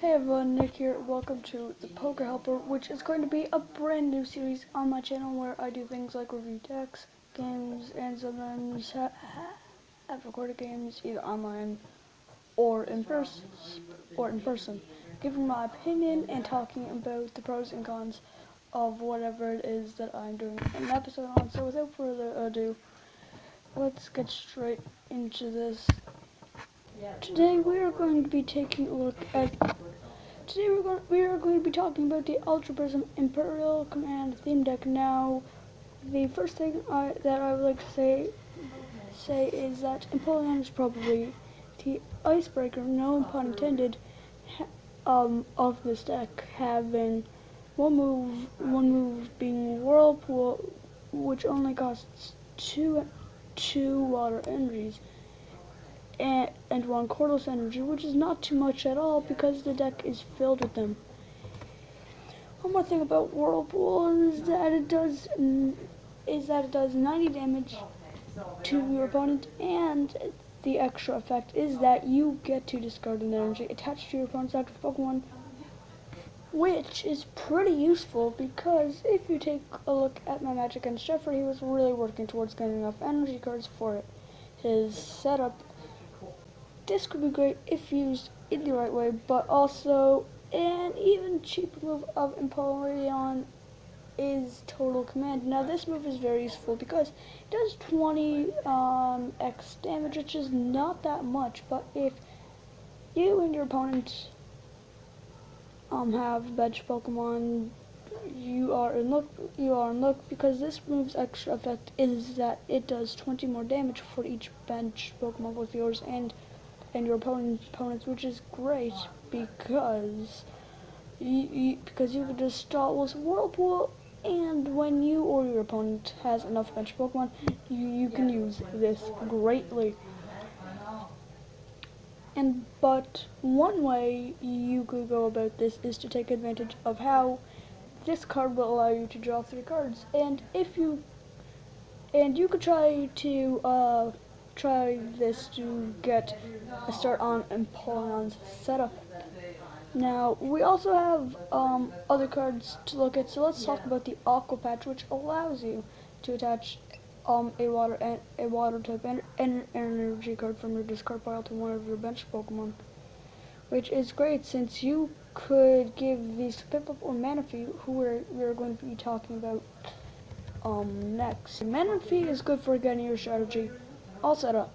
Hey everyone, Nick here. Welcome to the PokeHelper, which is going to be a brand new series on my channel where I do things like review decks, games, and sometimes have recorded games either online or in person, giving my opinion and talking about the pros and cons of whatever it is that I'm doing an episode on. So without further ado, let's get straight into this. Today we are going to be taking a look at we are going to be talking about the UltraPrism Imperial Command theme deck. Now, the first thing that I would like to say is that Imperial is probably the icebreaker, no pun intended, of this deck, having one move being Whirlpool, which only costs two water energies. And one cordless energy, which is not too much at all because the deck is filled with them. One more thing about Whirlpool is that it does 90 damage to your opponent, and the extra effect is that you get to discard an energy attached to your opponent's active Pokemon, which is pretty useful because if you take a look at my match against Jeffrey, he was really working towards getting enough energy cards for it. His setup. This could be great if used in the right way, but also an even cheaper move of Imperial is Total Command. Now this move is very useful because it does 20 X damage, which is not that much, but if you and your opponent have bench Pokemon, you are in luck because this move's extra effect is that it does 20 more damage for each bench Pokemon with yours and your opponents, which is great because you can just start with Whirlpool, and when you or your opponent has enough bench Pokemon, you can use this greatly. But one way you could go about this is to take advantage of how this card will allow you to draw 3 cards, and you could try this to get a start on Empoleon's setup. Now, we also have other cards to look at, so let's talk about the Aqua Patch, which allows you to attach a water type energy card from your discard pile to one of your bench Pokemon, which is great since you could give these to Piplup or Manaphy, who we're going to be talking about next. Manaphy is good for getting your strategy all set up,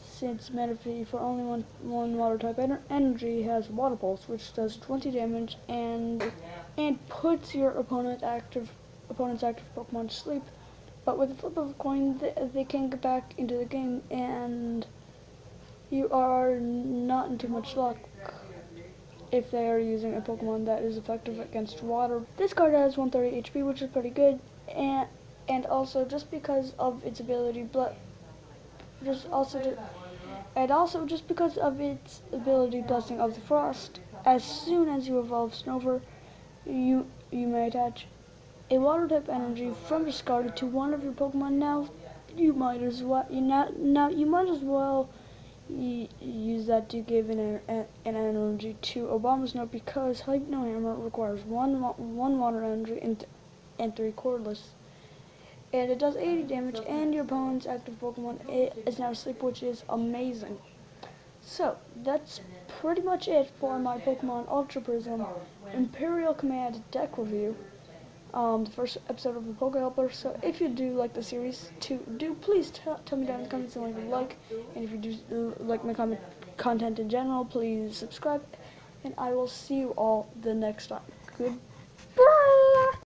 since Manaphy for only one water type energy has Water Pulse, which does 20 damage and puts your opponent's active Pokemon to sleep. But with a flip of a coin, they can get back into the game, and you are not in too much luck if they are using a Pokemon that is effective against water. This card has 130 HP, which is pretty good, and also just because of its ability, just because of its ability, Blessing of the Frost, as soon as you evolve Snover, you may attach a water type energy from discarded to one of your Pokemon. Now you might as well use that to give an energy to Obama's Note, because Hypno Hammer requires one water energy and 3 cordless. And it does 80 damage, and your opponent's active Pokemon is now asleep, which is amazing. So, that's pretty much it for my Pokemon UltraPrism Imperial Command deck review. The first episode of the PokeHelper. So if you do like the series, please tell me down in the comments and leave a like. And if you do like my content in general, please subscribe. And I will see you all the next time. Goodbye!